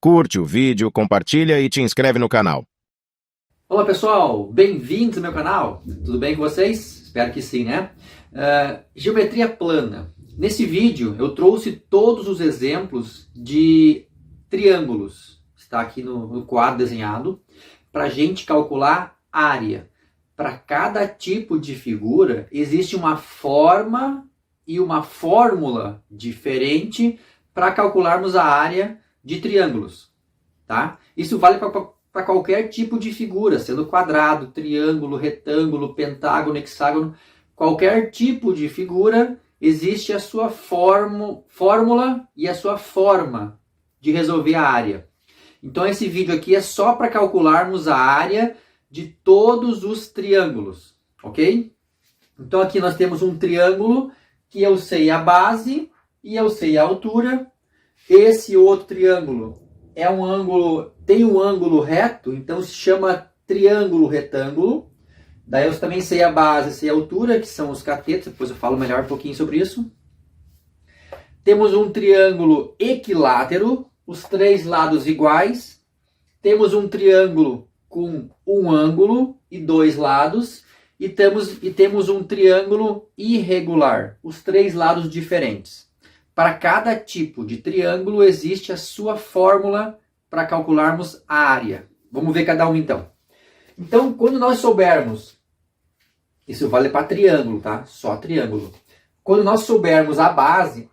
Curte o vídeo, compartilha e te inscreve no canal. Olá pessoal, bem-vindos ao meu canal. Tudo bem com vocês? Espero que sim, né? Geometria plana. Nesse vídeo eu trouxe todos os exemplos de triângulos. Está aqui no quadro desenhado para a gente calcular área. Para cada tipo de figura existe uma forma e uma fórmula diferente para calcularmos a área de triângulos, tá? Isso vale para qualquer tipo de figura, sendo quadrado, triângulo, retângulo, pentágono, hexágono. Qualquer tipo de figura existe a sua fórmula e a sua forma de resolver a área. Então esse vídeo aqui é só para calcularmos a área de todos os triângulos, ok? Então aqui nós temos um triângulo que eu sei a base e eu sei a altura. Esse outro triângulo é um ângulo, tem um ângulo reto, então se chama triângulo retângulo. Daí eu também sei a base, sei a altura, que são os catetos, depois eu falo melhor um pouquinho sobre isso. Temos um triângulo equilátero, os três lados iguais. Temos um triângulo com um ângulo e dois lados. E temos um triângulo irregular, os três lados diferentes. Para cada tipo de triângulo existe a sua fórmula para calcularmos a área. Vamos ver cada um então. Então, quando nós soubermos, isso vale para triângulo, tá? Só triângulo. Quando nós soubermos a base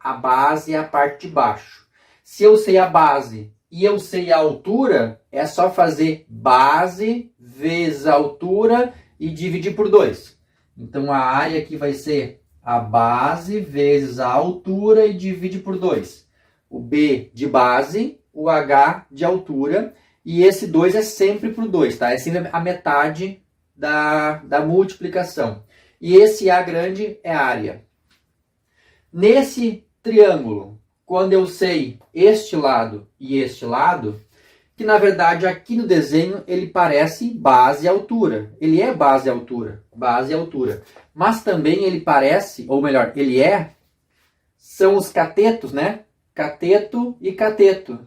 é a parte de baixo. Se eu sei a base e eu sei a altura, é só fazer base vezes a altura e dividir por 2. Então, a área aqui vai ser a base vezes a altura e divide por 2. O B de base, o H de altura. E esse 2 é sempre por 2, tá? É sempre a metade da multiplicação. E esse A grande é a área. Nesse triângulo, quando eu sei este lado e este lado, que na verdade aqui no desenho ele parece base e altura. Ele é base e altura. Base e altura. Mas também ele parece, ou melhor, ele são os catetos, né? Cateto e cateto.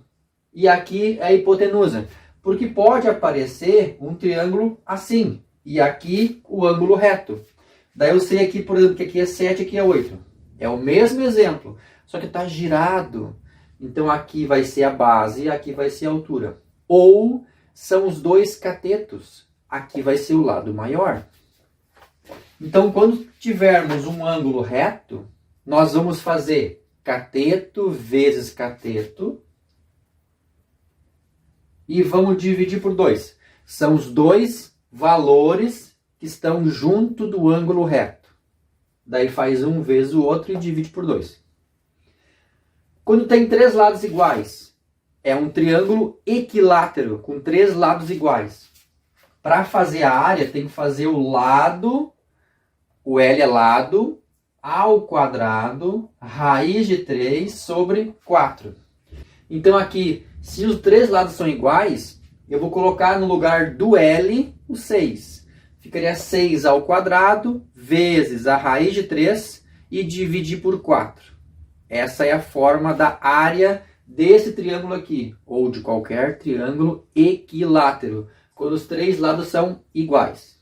E aqui é a hipotenusa. Porque pode aparecer um triângulo assim. E aqui o ângulo reto. Daí eu sei aqui, por exemplo, que aqui é 7 e aqui é 8. É o mesmo exemplo, só que está girado. Então aqui vai ser a base e aqui vai ser a altura. Ou são os dois catetos. Aqui vai ser o lado maior. Então, quando tivermos um ângulo reto, nós vamos fazer cateto vezes cateto e vamos dividir por 2. São os dois valores que estão junto do ângulo reto. Daí faz um vezes o outro e divide por 2. Quando tem três lados iguais, é um triângulo equilátero, com três lados iguais. Para fazer a área, tem que fazer o lado, o L é lado, ao quadrado, raiz de 3 sobre 4. Então aqui, se os três lados são iguais, eu vou colocar no lugar do L o 6. Ficaria 6 ao quadrado, vezes a raiz de 3 e dividir por 4. Essa é a forma da área desse triângulo aqui, ou de qualquer triângulo equilátero, quando os três lados são iguais.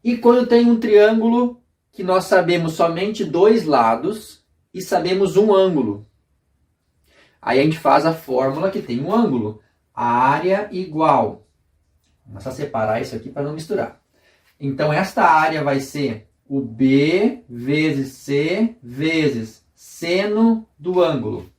E quando tem um triângulo que nós sabemos somente dois lados e sabemos um ângulo. Aí a gente faz a fórmula que tem um ângulo. Área igual. Vamos só separar isso aqui para não misturar. Então esta área vai ser o B vezes C vezes seno do ângulo.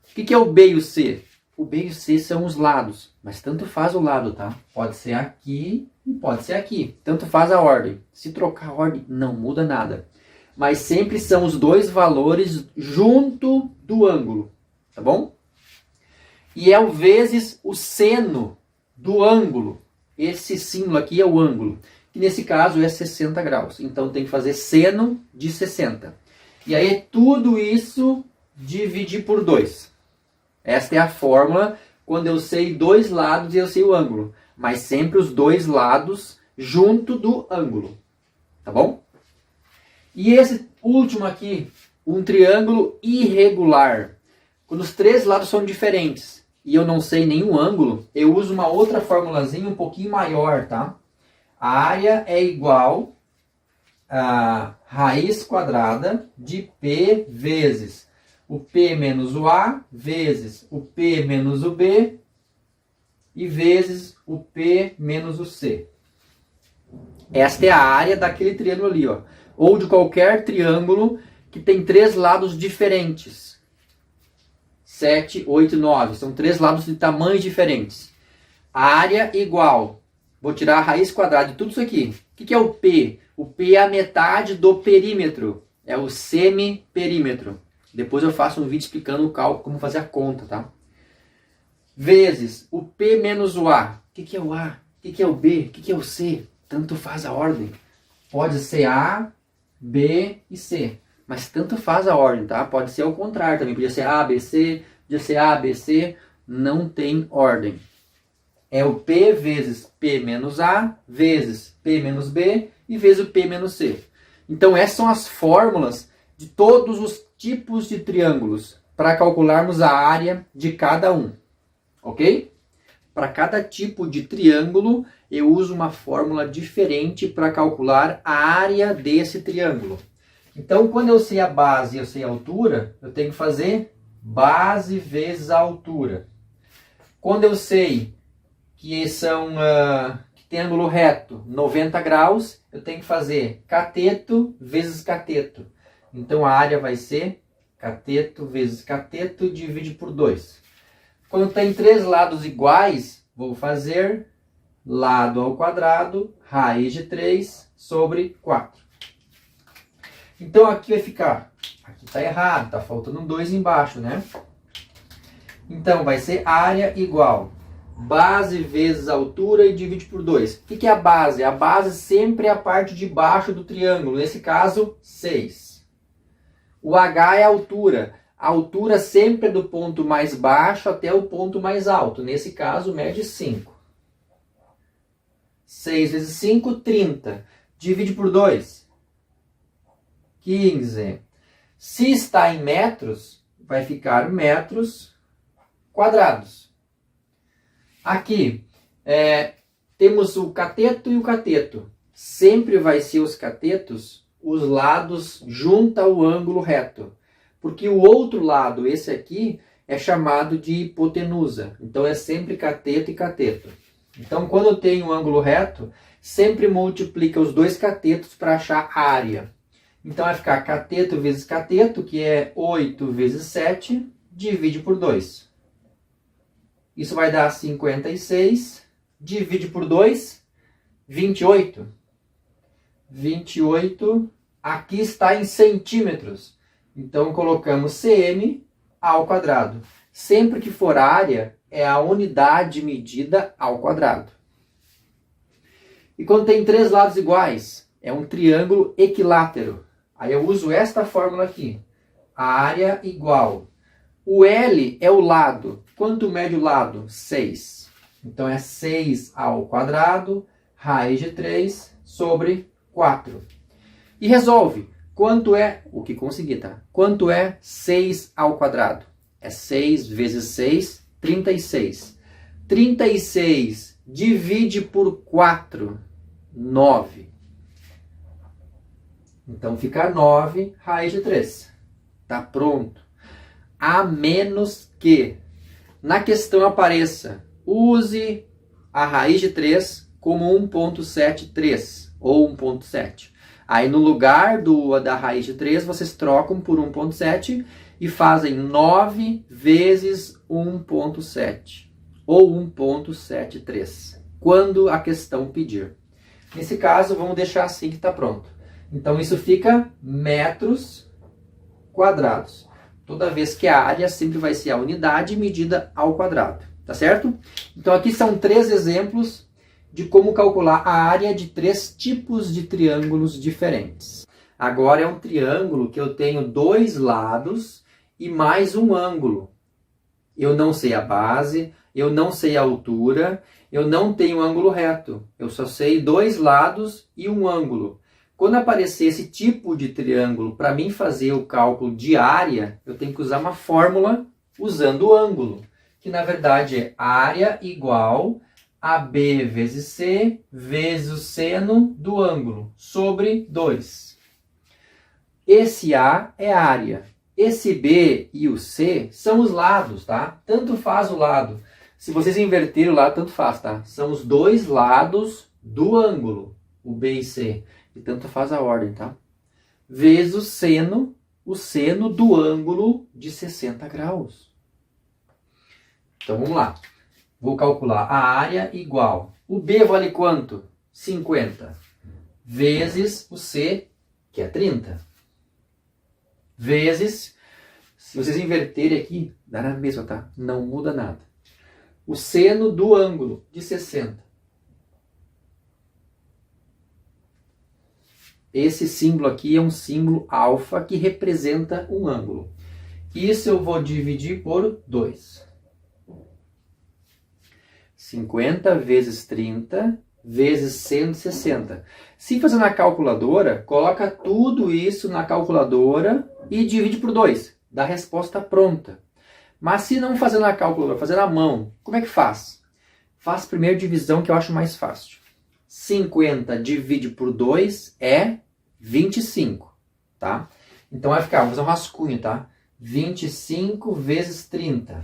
O que é o B e o C? O B e o C são os lados, mas tanto faz o lado, tá? Pode ser aqui e pode ser aqui. Tanto faz a ordem. Se trocar a ordem, não muda nada. Mas sempre são os dois valores junto do ângulo, tá bom? E é o vezes o seno do ângulo. Esse símbolo aqui é o ângulo, que nesse caso é 60 graus. Então tem que fazer seno de 60. E aí tudo isso dividir por 2. Esta é a fórmula quando eu sei dois lados e eu sei o ângulo. Mas sempre os dois lados junto do ângulo. Tá bom? E esse último aqui, um triângulo irregular. Quando os três lados são diferentes e eu não sei nenhum ângulo, eu uso uma outra formulazinha um pouquinho maior, tá? A área é igual a raiz quadrada de P vezes o P menos o A, vezes o P menos o B, e vezes o P menos o C. Esta é a área daquele triângulo ali, ó. Ou de qualquer triângulo que tem 3 lados diferentes. 7, 8 e 9. São 3 lados de tamanhos diferentes. A área igual. Vou tirar a raiz quadrada de tudo isso aqui. O que é o P? O P é a metade do perímetro. É o semiperímetro. Depois eu faço um vídeo explicando o cálculo, como fazer a conta, tá? Vezes o P menos o A. O que é o A? O que é o B? O que é o C? Tanto faz a ordem. Pode ser A, B e C. Mas tanto faz a ordem, tá? Pode ser ao contrário também. Podia ser A, B, C. Podia ser A, B, C. Não tem ordem. É o P vezes P menos A, vezes P menos B e vezes o P menos C. Então essas são as fórmulas de todos os tipos de triângulos para calcularmos a área de cada um. Ok? Para cada tipo de triângulo, eu uso uma fórmula diferente para calcular a área desse triângulo. Então, quando eu sei a base e eu sei a altura, eu tenho que fazer base vezes a altura. Quando eu sei que que tem ângulo reto 90 graus, eu tenho que fazer cateto vezes cateto. Então, a área vai ser cateto vezes cateto, divide por 2. Quando tem 3 lados iguais, vou fazer lado ao quadrado, raiz de 3 sobre 4. Então aqui vai ficar, aqui está errado, está faltando um 2 embaixo, né? Então vai ser área igual base vezes altura e divide por 2. O que é a base? A base sempre é a parte de baixo do triângulo, nesse caso 6. O H é a altura. A altura sempre é do ponto mais baixo até o ponto mais alto. Nesse caso, mede 5. 6 vezes 5, 30. Divide por 2. 15. Se está em metros, vai ficar metros quadrados. Aqui, temos o cateto e o cateto. Sempre vai ser os catetos, os lados junto ao ângulo reto. Porque o outro lado, esse aqui, é chamado de hipotenusa. Então, é sempre cateto e cateto. Então, quando eu tenho um ângulo reto, sempre multiplica os dois catetos para achar a área. Então, vai ficar cateto vezes cateto, que é 8 vezes 7, divide por 2. Isso vai dar 56, divide por 2, 28. 28, aqui está em centímetros. Então, colocamos cm ao quadrado. Sempre que for área, é a unidade medida ao quadrado. E quando tem 3 lados iguais, é um triângulo equilátero. Aí eu uso esta fórmula aqui. A área igual. O L é o lado. Quanto mede o lado? 6. Então, é 6 ao quadrado, raiz de 3 sobre 4. E resolve. Quanto é, o que conseguir, tá? Quanto é 6 ao quadrado? É 6 vezes 6, 36. 36 divide por 4, 9. Então, fica 9, raiz de 3. Tá pronto. A menos que na questão apareça, use a raiz de 3 como 1,73 ou 1,7. Aí no lugar da raiz de 3, vocês trocam por 1,7 e fazem 9 vezes 1,7 ou 1,73, quando a questão pedir. Nesse caso, vamos deixar assim que está pronto. Então, isso fica metros quadrados. Toda vez que a área sempre vai ser a unidade medida ao quadrado. Tá certo? Então, aqui são 3 exemplos de como calcular a área de 3 tipos de triângulos diferentes. Agora é um triângulo que eu tenho 2 lados e mais um ângulo. Eu não sei a base, eu não sei a altura, eu não tenho ângulo reto. Eu só sei 2 lados e um ângulo. Quando aparecer esse tipo de triângulo, para mim fazer o cálculo de área, eu tenho que usar uma fórmula usando o ângulo, que na verdade é área igual AB vezes C vezes o seno do ângulo sobre 2. Esse A é a área. Esse B e o C são os lados, tá? Tanto faz o lado. Se vocês inverterem o lado, tanto faz, tá? São os dois lados do ângulo, o B e C. E tanto faz a ordem, tá? Vezes o seno do ângulo de 60 graus. Então, vamos lá. Vou calcular a área igual. O B vale quanto? 50. Vezes o C, que é 30. Vezes, se vocês inverterem aqui, dá na mesma, tá? Não muda nada. O seno do ângulo de 60. Esse símbolo aqui é um símbolo alfa que representa um ângulo. Isso eu vou dividir por 2. 50 vezes 30 vezes 160. Se fazer na calculadora, coloca tudo isso na calculadora e divide por 2. Dá a resposta pronta. Mas se não fazer na calculadora, fazer na mão, como é que faz? Faz primeiro divisão, que eu acho mais fácil. 50 divide por 2 é 25, tá? Então vai ficar, vamos fazer um rascunho, tá? 25 vezes 30.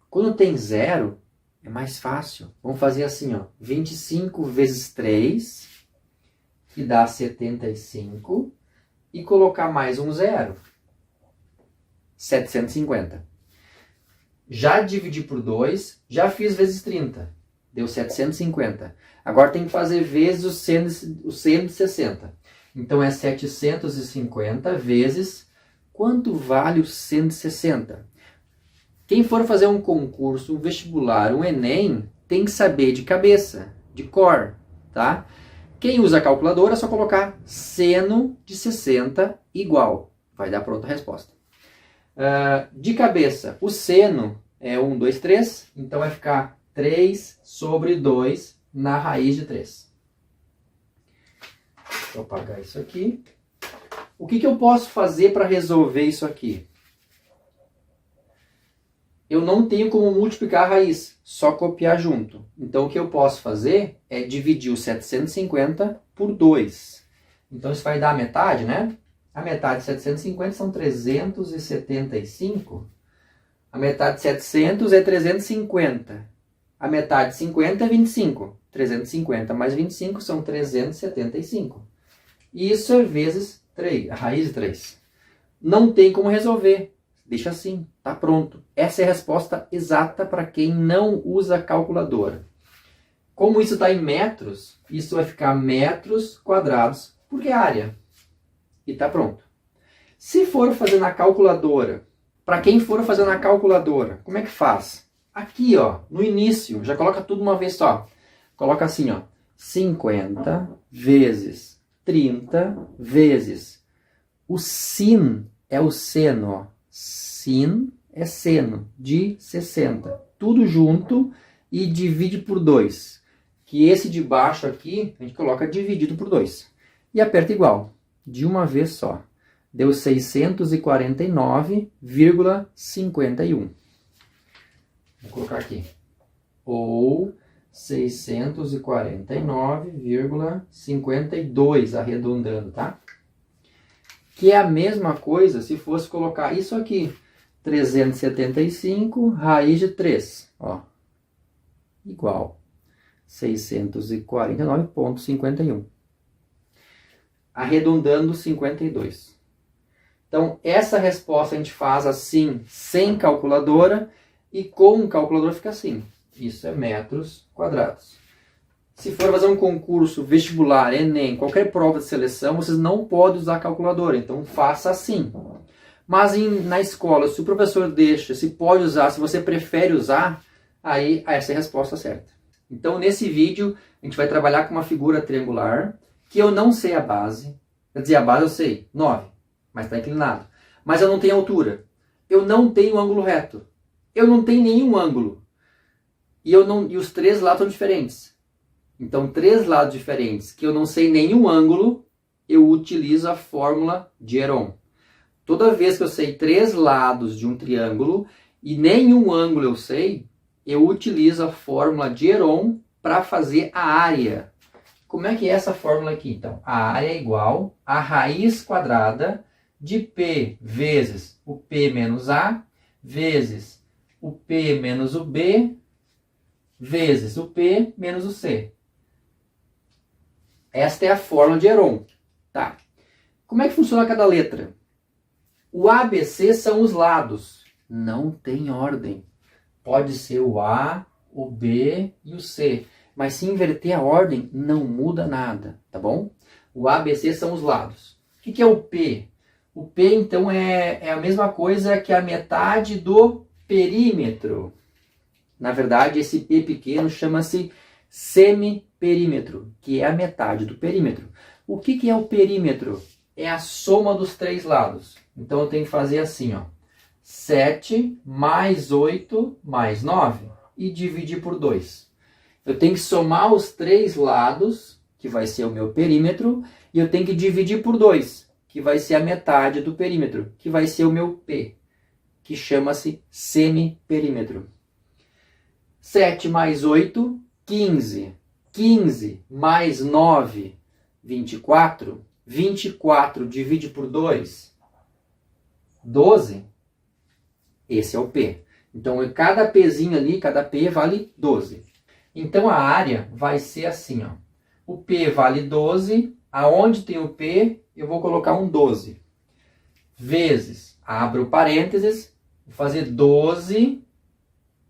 Quando tem zero, é mais fácil. Vamos fazer assim, ó. 25 vezes 3, que dá 75, e colocar mais um zero. 750. Já dividi por 2, já fiz vezes 30. Deu 750. Agora tem que fazer vezes o seno de 60. Então é 750 vezes... Quanto vale o seno de 60? Quem for fazer um concurso, um vestibular, um Enem, tem que saber de cabeça, de cor, tá? Quem usa a calculadora é só colocar seno de 60 igual. Vai dar pronta a resposta. De cabeça, o seno é 1, 2, 3, então vai ficar 3 sobre 2 na raiz de 3. Vou apagar isso aqui. O que eu posso fazer para resolver isso aqui? Eu não tenho como multiplicar a raiz, só copiar junto. Então, o que eu posso fazer é dividir o 750 por 2. Então, isso vai dar a metade, né? A metade de 750 são 375. A metade de 700 é 350. A metade de 50 é 25. 350 mais 25 são 375. Isso é vezes 3, a raiz de 3. Não tem como resolver. Deixa assim, tá pronto. Essa é a resposta exata para quem não usa a calculadora. Como isso está em metros, isso vai ficar metros quadrados por área. E tá pronto. Se for fazer na calculadora, para quem for fazer na calculadora, como é que faz? Aqui, ó, no início, já coloca tudo uma vez só. Coloca assim, ó, 50 vezes 30 vezes. O sin é o seno, ó. Sin é seno de 60. Tudo junto e divide por 2. Que esse de baixo aqui, a gente coloca dividido por 2. E aperta igual, de uma vez só. Deu 649,51. Vou colocar aqui. Ou 649,52, arredondando, tá? Que é a mesma coisa se fosse colocar isso aqui. 375 raiz de 3. Ó. Igual 649,51. Arredondando 52. Então, essa resposta a gente faz assim, sem calculadora, e com calculadora fica assim. Isso é metros quadrados. Se for fazer um concurso vestibular, Enem, qualquer prova de seleção, vocês não podem usar a calculadora. Então, faça assim. Mas na escola, se o professor deixa, se pode usar, se você prefere usar, aí essa é a resposta certa. Então, nesse vídeo, a gente vai trabalhar com uma figura triangular, que eu não sei a base. Quer dizer, a base eu sei, 9, mas está inclinado. Mas eu não tenho altura. Eu não tenho ângulo reto. Eu não tenho nenhum ângulo. E os três lados são diferentes. Então, três lados diferentes que eu não sei nenhum ângulo, eu utilizo a fórmula de Heron. Toda vez que eu sei três lados de um triângulo, e nenhum ângulo eu sei, eu utilizo a fórmula de Heron para fazer a área. Como é que é essa fórmula aqui? Então, a área é igual a raiz quadrada de P vezes o P menos A, vezes o P menos o B, vezes o P menos o C. Esta é a fórmula de Heron. Tá. Como é que funciona cada letra? O A, B, C são os lados. Não tem ordem. Pode ser o A, o B e o C. Mas se inverter a ordem, não muda nada, tá bom? O A, B, C são os lados. O que é o P? O P, então, é a mesma coisa que a metade do perímetro. Na verdade, esse P pequeno chama-se semiperímetro, que é a metade do perímetro. O que é o perímetro? É a soma dos três lados. Então, eu tenho que fazer assim, ó. 7 mais 8 mais 9 e dividir por 2. Eu tenho que somar os três lados, que vai ser o meu perímetro, e eu tenho que dividir por 2, que vai ser a metade do perímetro, que vai ser o meu P, que chama-se semiperímetro. 7 mais 8, 15. 15 mais 9, 24. 24 divide por 2, 12. Esse é o P. Então, cada Pzinho ali, cada P vale 12. Então, a área vai ser assim, ó. O P vale 12. Aonde tem o P, eu vou colocar um 12. Vezes, abro parênteses, vou fazer 12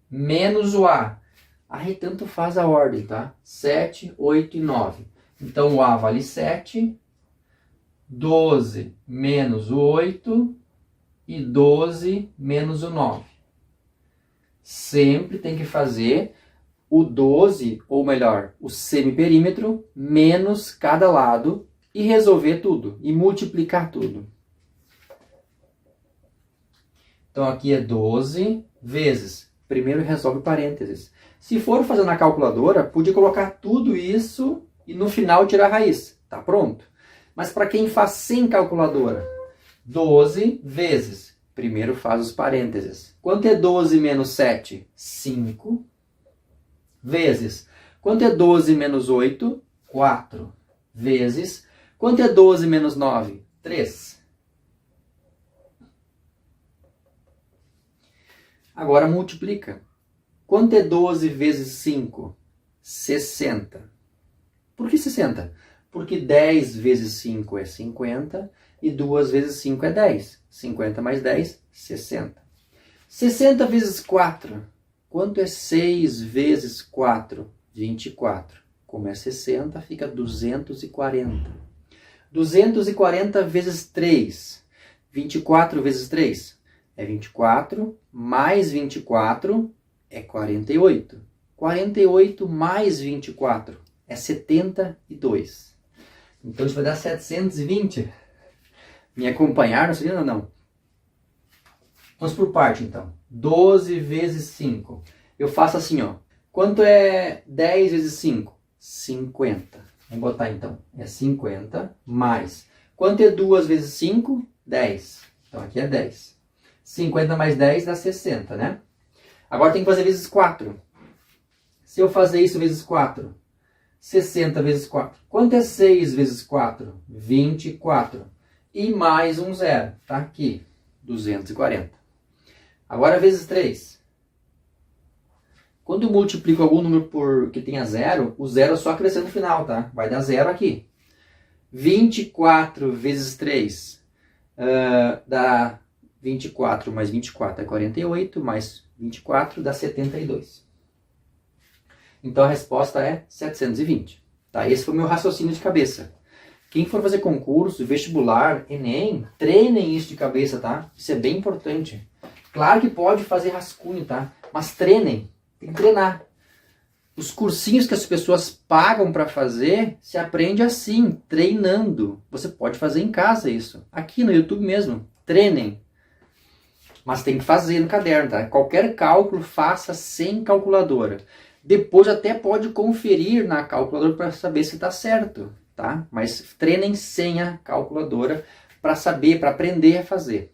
menos o A. Aí, tanto faz a ordem, tá? 7, 8 e 9. Então, o A vale 7. 12 menos o 8 e 12 menos o 9. Sempre tem que fazer o 12, ou melhor, o semiperímetro, menos cada lado e resolver tudo, e multiplicar tudo. Então aqui é 12 vezes, primeiro resolve parênteses. Se for fazer na calculadora, podia colocar tudo isso e no final tirar a raiz, tá pronto? Mas para quem faz sem calculadora, 12 vezes, primeiro faz os parênteses. Quanto é 12 menos 7? 5. Vezes, quanto é 12 menos 8? 4. Vezes, quanto é 12 menos 9? 3. Agora multiplica. Quanto é 12 vezes 5? 60. Por que 60? Porque 10 vezes 5 é 50 e 2 vezes 5 é 10. 50 mais 10, 60. 60 vezes 4. Quanto é 6 vezes 4? 24. Como é 60, fica 240. 240 vezes 3. 24 vezes 3 é 24, mais 24 é 48. 48 mais 24 é 72. Então isso vai dar 720. Me acompanharam? Não, não. Vamos por parte então. 12 vezes 5. Eu faço assim, ó. Quanto é 10 vezes 5? 50. Vamos botar então. É 50 mais. Quanto é 2 vezes 5? 10. Então aqui é 10. 50 mais 10 dá 60, né? Agora tem que fazer vezes 4. Se eu fazer isso vezes 4, 60 vezes 4. Quanto é 6 vezes 4? 24. E mais um zero. Tá aqui. 240. Agora vezes 3. Quando eu multiplico algum número por que tenha zero, o zero só acrescenta no final, tá? Vai dar zero aqui. 24 vezes 3 dá 24 mais 24 é 48, mais 24 dá 72. Então a resposta é 720. Tá? Esse foi o meu raciocínio de cabeça. Quem for fazer concurso, vestibular, Enem, treinem isso de cabeça, tá? Isso é bem importante. Claro que pode fazer rascunho, tá? Mas treinem. Tem que treinar. Os cursinhos que as pessoas pagam para fazer, se aprende assim, treinando. Você pode fazer em casa isso. Aqui no YouTube mesmo. Treinem. Mas tem que fazer no caderno, tá? Qualquer cálculo, faça sem calculadora. Depois até pode conferir na calculadora para saber se está certo, tá? Mas treinem sem a calculadora para saber, para aprender a fazer.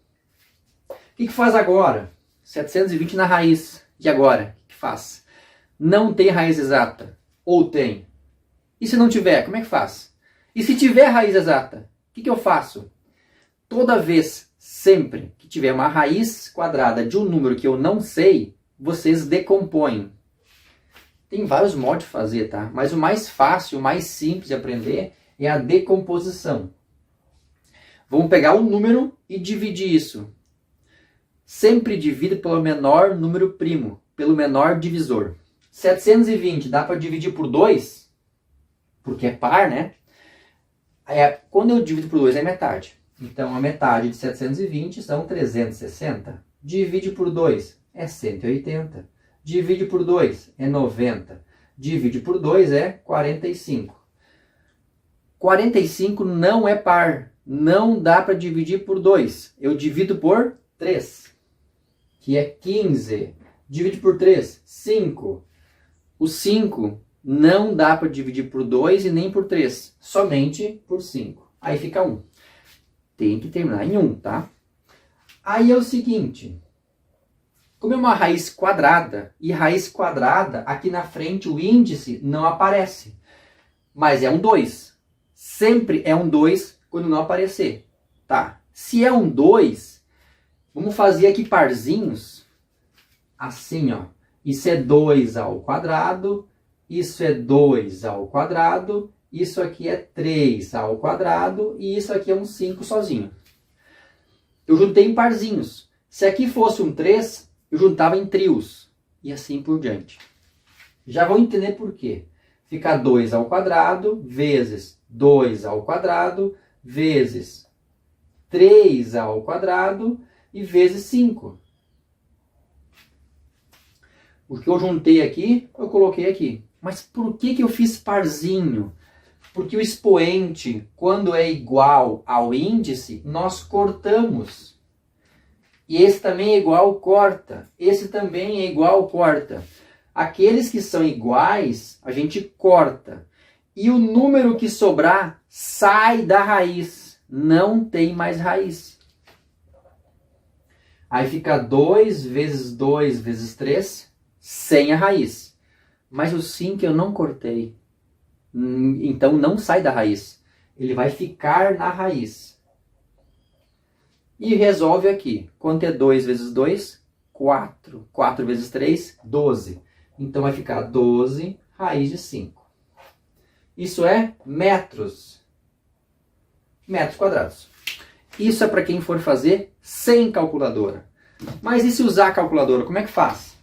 O que faz agora? 720 na raiz. E agora? O que faz? Não tem raiz exata. Ou tem? E se não tiver, como é que faz? E se tiver raiz exata, o que eu faço? Toda vez, sempre que tiver uma raiz quadrada de um número que eu não sei, vocês decompõem. Tem vários modos de fazer, tá? Mas o mais fácil, o mais simples de aprender é a decomposição. Vamos pegar um número e dividir isso. Sempre divida pelo menor número primo, pelo menor divisor. 720 dá para dividir por 2? Porque é par, né? Quando eu divido por 2 é metade. Então a metade de 720 são 360. Divide por 2 é 180. Divide por 2 é 90. Divide por 2 é 45. 45 não é par. Não dá para dividir por 2. Eu divido por 3, que é 15. Divide por 3, 5. O 5 não dá para dividir por 2 e nem por 3. Somente por 5. Aí fica 1. Tem que terminar em 1, tá? Aí é o seguinte. Como é uma raiz quadrada, e raiz quadrada, aqui na frente o índice não aparece. Mas é um 2. Sempre é um 2 quando não aparecer. Tá? Se é um 2, vamos fazer aqui parzinhos. Assim, ó. Isso é 2 ao quadrado, isso é 2 ao quadrado, isso aqui é 3 ao quadrado e isso aqui é um 5 sozinho. Eu juntei em parzinhos. Se aqui fosse um 3, eu juntava em trios. E assim por diante. Já vão entender por quê. Fica 2 ao quadrado vezes 2 ao quadrado vezes 3 ao quadrado e vezes 5. O que eu juntei aqui, eu coloquei aqui. Mas por que eu fiz parzinho? Porque o expoente, quando é igual ao índice, nós cortamos. E esse também é igual, corta. Esse também é igual, corta. Aqueles que são iguais, a gente corta. E o número que sobrar sai da raiz. Não tem mais raiz. Aí fica 2 vezes 2 vezes 3, sem a raiz. Mas o 5 eu não cortei. Então não sai da raiz. Ele vai ficar na raiz. E resolve aqui. Quanto é 2 vezes 2? 4. 4 vezes 3? 12. Então vai ficar 12 raiz de 5. Isso é metros. Metros quadrados. Isso é para quem for fazer sem calculadora. Mas e se usar a calculadora? Como é que faz?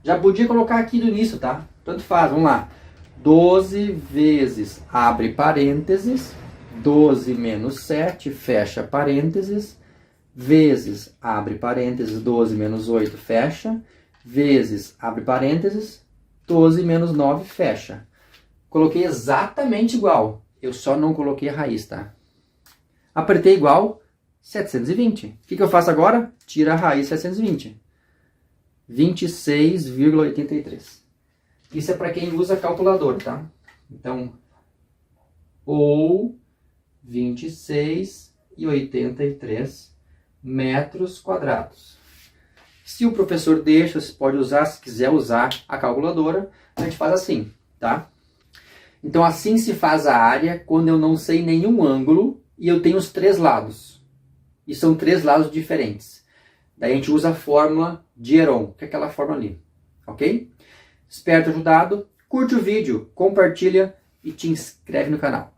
Já podia colocar aqui no início, tá? Tanto faz, vamos lá. 12 vezes, abre parênteses, 12 menos 7, fecha parênteses, vezes, abre parênteses, 12 menos 8, fecha, vezes, abre parênteses, 12 menos 9, fecha. Coloquei exatamente igual, eu só não coloquei a raiz, tá? Apertei igual, 720. O que eu faço agora? Tira a raiz 720. 26,83. Isso é para quem usa calculador, tá? Então, ou 26,83 metros quadrados. Se o professor deixa, você pode usar, se quiser usar a calculadora, a gente faz assim, tá? Então, assim se faz a área quando eu não sei nenhum ângulo e eu tenho os 3 lados. E são 3 lados diferentes. Daí a gente usa a fórmula de Heron, que é aquela fórmula ali, ok? Espero ter ajudado. Curte o vídeo, compartilha e te inscreve no canal.